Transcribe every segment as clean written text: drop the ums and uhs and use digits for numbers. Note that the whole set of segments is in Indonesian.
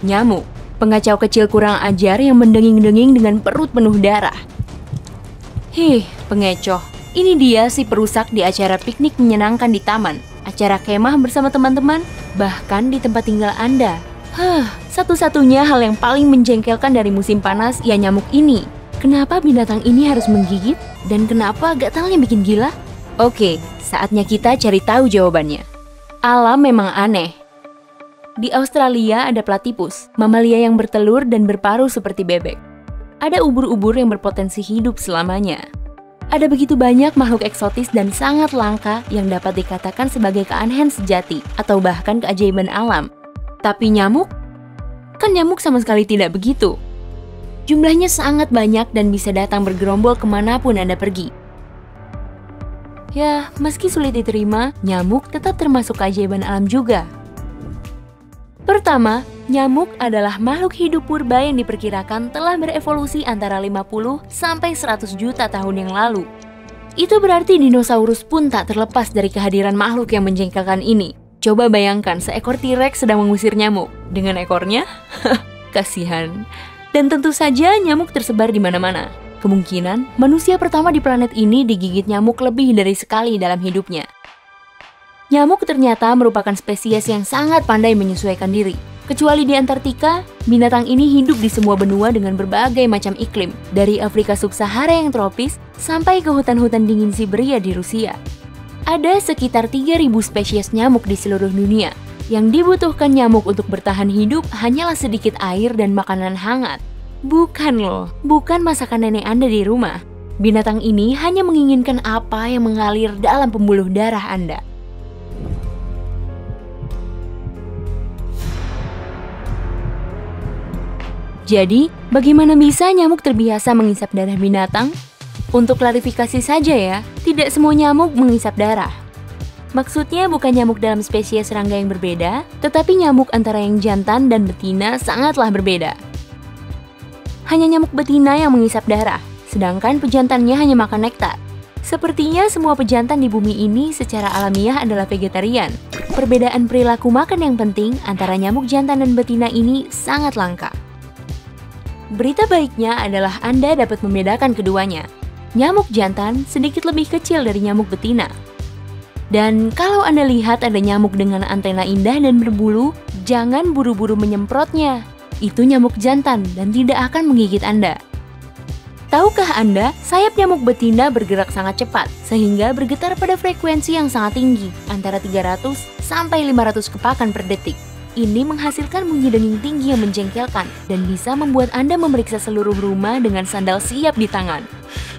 Nyamuk, pengacau kecil kurang ajar yang mendenging-denging dengan perut penuh darah. Pengecoh. Ini dia si perusak di acara piknik menyenangkan di taman, acara kemah bersama teman-teman, bahkan di tempat tinggal Anda. Satu-satunya hal yang paling menjengkelkan dari musim panas ya nyamuk ini. Kenapa binatang ini harus menggigit? Dan kenapa gatalnya bikin gila? Oke, saatnya kita cari tahu jawabannya. Alam memang aneh. Di Australia ada platypus, mamalia yang bertelur dan berparuh seperti bebek. Ada ubur-ubur yang berpotensi hidup selamanya. Ada begitu banyak makhluk eksotis dan sangat langka yang dapat dikatakan sebagai keanehan sejati atau bahkan keajaiban alam. Tapi nyamuk? Kan nyamuk sama sekali tidak begitu. Jumlahnya sangat banyak dan bisa datang bergerombol kemanapun Anda pergi. Ya, meski sulit diterima, nyamuk tetap termasuk keajaiban alam juga. Pertama, nyamuk adalah makhluk hidup purba yang diperkirakan telah berevolusi antara 50 sampai 100 juta tahun yang lalu. Itu berarti dinosaurus pun tak terlepas dari kehadiran makhluk yang menjengkelkan ini. Coba bayangkan seekor T-Rex sedang mengusir nyamuk. Dengan ekornya? Kasihan. Dan tentu saja nyamuk tersebar di mana-mana. Kemungkinan manusia pertama di planet ini digigit nyamuk lebih dari sekali dalam hidupnya. Nyamuk ternyata merupakan spesies yang sangat pandai menyesuaikan diri. Kecuali di Antartika, binatang ini hidup di semua benua dengan berbagai macam iklim, dari Afrika Sub-Sahara yang tropis sampai ke hutan-hutan dingin Siberia di Rusia. Ada sekitar 3.000 spesies nyamuk di seluruh dunia. Yang dibutuhkan nyamuk untuk bertahan hidup hanyalah sedikit air dan makanan hangat. Bukan loh, bukan masakan nenek Anda di rumah. Binatang ini hanya menginginkan apa yang mengalir dalam pembuluh darah Anda. Jadi, bagaimana bisa nyamuk terbiasa mengisap darah binatang? Untuk klarifikasi saja ya, tidak semua nyamuk mengisap darah. Maksudnya bukan nyamuk dalam spesies serangga yang berbeda, tetapi nyamuk antara yang jantan dan betina sangatlah berbeda. Hanya nyamuk betina yang mengisap darah, sedangkan pejantannya hanya makan nektar. Sepertinya semua pejantan di bumi ini secara alamiah adalah vegetarian. Perbedaan perilaku makan yang penting antara nyamuk jantan dan betina ini sangat langka. Berita baiknya adalah Anda dapat membedakan keduanya. Nyamuk jantan sedikit lebih kecil dari nyamuk betina. Dan kalau Anda lihat ada nyamuk dengan antena indah dan berbulu, jangan buru-buru menyemprotnya. Itu nyamuk jantan dan tidak akan menggigit Anda. Tahukah Anda, sayap nyamuk betina bergerak sangat cepat, sehingga bergetar pada frekuensi yang sangat tinggi, antara 300 sampai 500 kepakan per detik. Ini menghasilkan bunyi denging tinggi yang menjengkelkan dan bisa membuat Anda memeriksa seluruh rumah dengan sandal siap di tangan.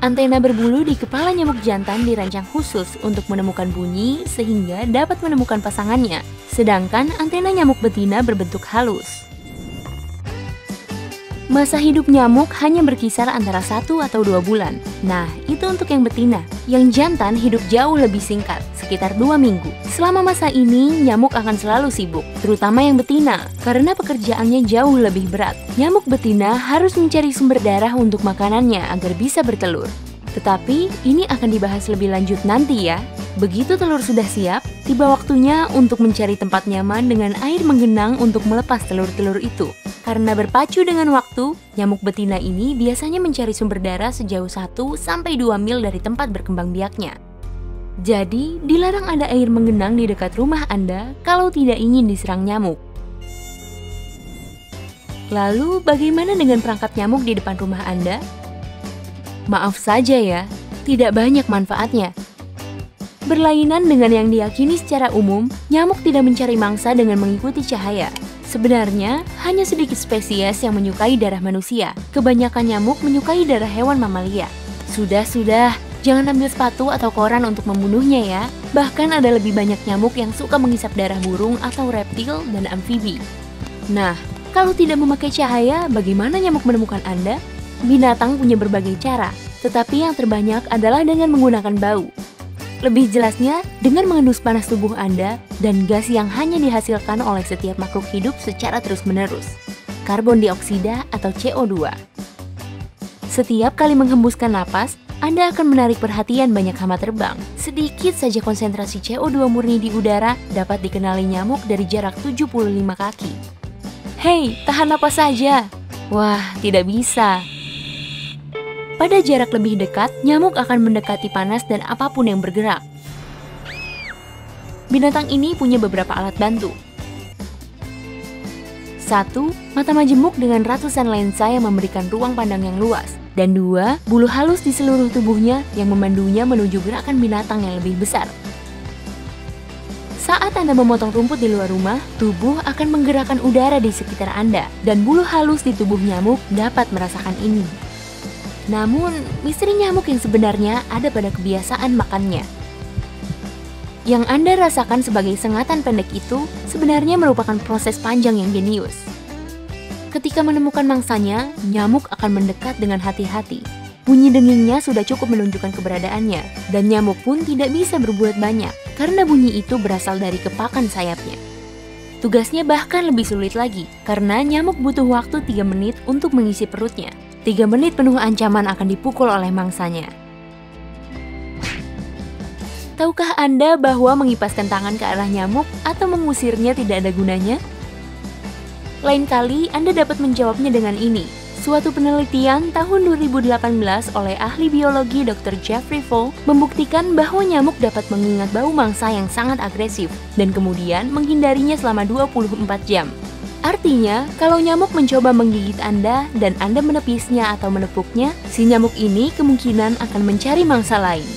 Antena berbulu di kepala nyamuk jantan dirancang khusus untuk menemukan bunyi sehingga dapat menemukan pasangannya. Sedangkan antena nyamuk betina berbentuk halus. Masa hidup nyamuk hanya berkisar antara 1 atau 2 bulan. Nah, itu untuk yang betina. Yang jantan hidup jauh lebih singkat, sekitar 2 minggu. Selama masa ini, nyamuk akan selalu sibuk, terutama yang betina, karena pekerjaannya jauh lebih berat. Nyamuk betina harus mencari sumber darah untuk makanannya agar bisa bertelur. Tetapi, ini akan dibahas lebih lanjut nanti ya. Begitu telur sudah siap, tiba waktunya untuk mencari tempat nyaman dengan air menggenang untuk melepas telur-telur itu. Karena berpacu dengan waktu, nyamuk betina ini biasanya mencari sumber darah sejauh 1 sampai 2 mil dari tempat berkembang biaknya. Jadi, dilarang ada air menggenang di dekat rumah Anda kalau tidak ingin diserang nyamuk. Lalu, bagaimana dengan perangkap nyamuk di depan rumah Anda? Maaf saja ya, tidak banyak manfaatnya. Berlainan dengan yang diyakini secara umum, nyamuk tidak mencari mangsa dengan mengikuti cahaya. Sebenarnya, hanya sedikit spesies yang menyukai darah manusia. Kebanyakan nyamuk menyukai darah hewan mamalia. Sudah, jangan ambil sepatu atau koran untuk membunuhnya ya. Bahkan ada lebih banyak nyamuk yang suka menghisap darah burung atau reptil dan amfibi. Nah, kalau tidak memakai cahaya, bagaimana nyamuk menemukan Anda? Binatang punya berbagai cara, tetapi yang terbanyak adalah dengan menggunakan bau. Lebih jelasnya, dengan mengendus panas tubuh Anda dan gas yang hanya dihasilkan oleh setiap makhluk hidup secara terus-menerus, karbon dioksida atau CO2. Setiap kali menghembuskan napas, Anda akan menarik perhatian banyak hama terbang. Sedikit saja konsentrasi CO2 murni di udara dapat dikenali nyamuk dari jarak 75 kaki. Hei, tahan napas saja. Wah, tidak bisa. Pada jarak lebih dekat, nyamuk akan mendekati panas dan apapun yang bergerak. Binatang ini punya beberapa alat bantu. 1. Mata majemuk dengan ratusan lensa yang memberikan ruang pandang yang luas. Dan 2. Bulu halus di seluruh tubuhnya yang memandunya menuju gerakan binatang yang lebih besar. Saat Anda memotong rumput di luar rumah, tubuh akan menggerakkan udara di sekitar Anda, dan bulu halus di tubuh nyamuk dapat merasakan ini. Namun, misteri nyamuk yang sebenarnya ada pada kebiasaan makannya. Yang Anda rasakan sebagai sengatan pendek itu sebenarnya merupakan proses panjang yang jenius. Ketika menemukan mangsanya, nyamuk akan mendekat dengan hati-hati. Bunyi dengingnya sudah cukup menunjukkan keberadaannya, dan nyamuk pun tidak bisa berbuat banyak karena bunyi itu berasal dari kepakan sayapnya. Tugasnya bahkan lebih sulit lagi, karena nyamuk butuh waktu 3 menit untuk mengisi perutnya. 3 menit penuh ancaman akan dipukul oleh mangsanya. Tahukah Anda bahwa mengipaskan tangan ke arah nyamuk atau mengusirnya tidak ada gunanya? Lain kali Anda dapat menjawabnya dengan ini. Suatu penelitian tahun 2018 oleh ahli biologi Dr. Jeffrey Fall membuktikan bahwa nyamuk dapat mengingat bau mangsa yang sangat agresif dan kemudian menghindarinya selama 24 jam. Artinya, kalau nyamuk mencoba menggigit Anda dan Anda menepisnya atau menepuknya, si nyamuk ini kemungkinan akan mencari mangsa lain.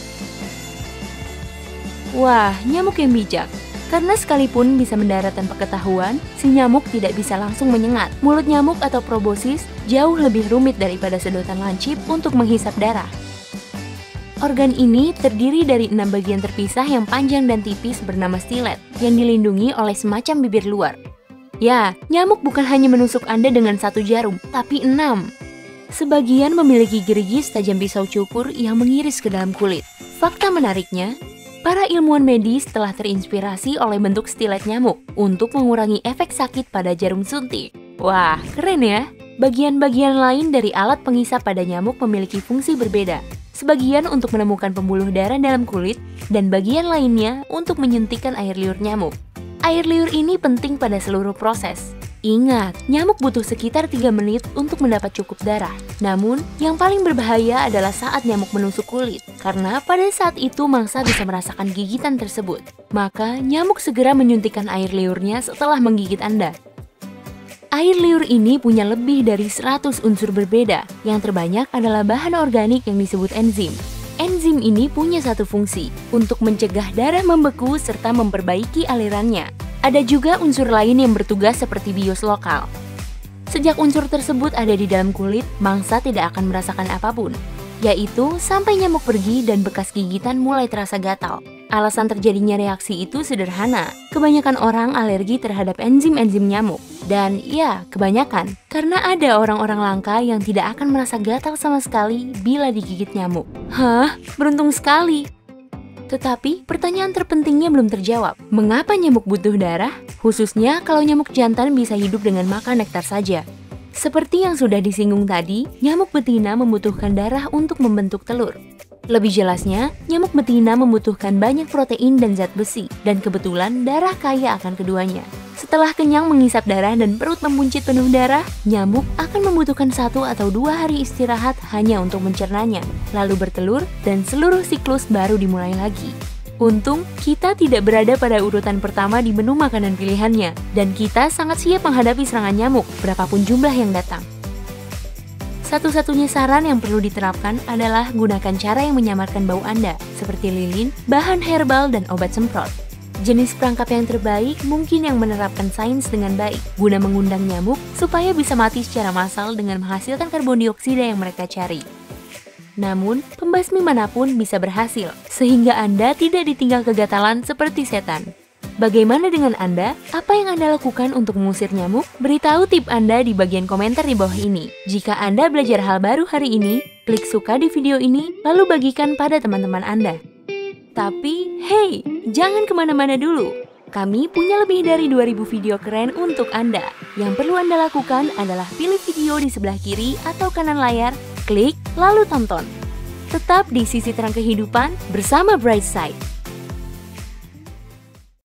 Wah, nyamuk yang bijak. Karena sekalipun bisa mendarat tanpa ketahuan, si nyamuk tidak bisa langsung menyengat. Mulut nyamuk atau proboscis jauh lebih rumit daripada sedotan lancip untuk menghisap darah. Organ ini terdiri dari 6 bagian terpisah yang panjang dan tipis bernama stilet, yang dilindungi oleh semacam bibir luar. Ya, nyamuk bukan hanya menusuk Anda dengan 1 jarum, tapi 6. Sebagian memiliki gerigis tajam pisau cukur yang mengiris ke dalam kulit. Fakta menariknya, para ilmuwan medis telah terinspirasi oleh bentuk stilet nyamuk untuk mengurangi efek sakit pada jarum suntik. Wah, keren ya! Bagian-bagian lain dari alat pengisap pada nyamuk memiliki fungsi berbeda. Sebagian untuk menemukan pembuluh darah dalam kulit, dan bagian lainnya untuk menyuntikkan air liur nyamuk. Air liur ini penting pada seluruh proses. Ingat, nyamuk butuh sekitar 3 menit untuk mendapat cukup darah. Namun, yang paling berbahaya adalah saat nyamuk menusuk kulit, karena pada saat itu mangsa bisa merasakan gigitan tersebut. Maka, nyamuk segera menyuntikkan air liurnya setelah menggigit Anda. Air liur ini punya lebih dari 100 unsur berbeda. Yang terbanyak adalah bahan organik yang disebut enzim. Enzim ini punya satu fungsi, untuk mencegah darah membeku serta memperbaiki alirannya. Ada juga unsur lain yang bertugas seperti bios lokal. Sejak unsur tersebut ada di dalam kulit, mangsa tidak akan merasakan apapun, yaitu sampai nyamuk pergi dan bekas gigitan mulai terasa gatal. Alasan terjadinya reaksi itu sederhana. Kebanyakan orang alergi terhadap enzim-enzim nyamuk. Dan ya, kebanyakan. Karena ada orang-orang langka yang tidak akan merasa gatal sama sekali bila digigit nyamuk. Hah? Beruntung sekali! Tetapi, pertanyaan terpentingnya belum terjawab. Mengapa nyamuk butuh darah? Khususnya kalau nyamuk jantan bisa hidup dengan makan nektar saja. Seperti yang sudah disinggung tadi, nyamuk betina membutuhkan darah untuk membentuk telur. Lebih jelasnya, nyamuk betina membutuhkan banyak protein dan zat besi, dan kebetulan darah kaya akan keduanya. Setelah kenyang mengisap darah dan perut membuncit penuh darah, nyamuk akan membutuhkan 1 atau 2 hari istirahat hanya untuk mencernanya, lalu bertelur dan seluruh siklus baru dimulai lagi. Untung, kita tidak berada pada urutan pertama di menu makanan pilihannya, dan kita sangat siap menghadapi serangan nyamuk, berapapun jumlah yang datang. Satu-satunya saran yang perlu diterapkan adalah gunakan cara yang menyamarkan bau Anda, seperti lilin, bahan herbal, dan obat semprot. Jenis perangkap yang terbaik mungkin yang menerapkan sains dengan baik, guna mengundang nyamuk supaya bisa mati secara massal dengan menghasilkan karbon dioksida yang mereka cari. Namun, pembasmi manapun bisa berhasil, sehingga Anda tidak ditinggal kegatalan seperti setan. Bagaimana dengan Anda? Apa yang Anda lakukan untuk mengusir nyamuk? Beritahu tip Anda di bagian komentar di bawah ini. Jika Anda belajar hal baru hari ini, klik suka di video ini, lalu bagikan pada teman-teman Anda. Tapi, hey, jangan kemana-mana dulu. Kami punya lebih dari 2000 video keren untuk Anda. Yang perlu Anda lakukan adalah pilih video di sebelah kiri atau kanan layar, klik, lalu tonton. Tetap di sisi terang kehidupan bersama Bright Side.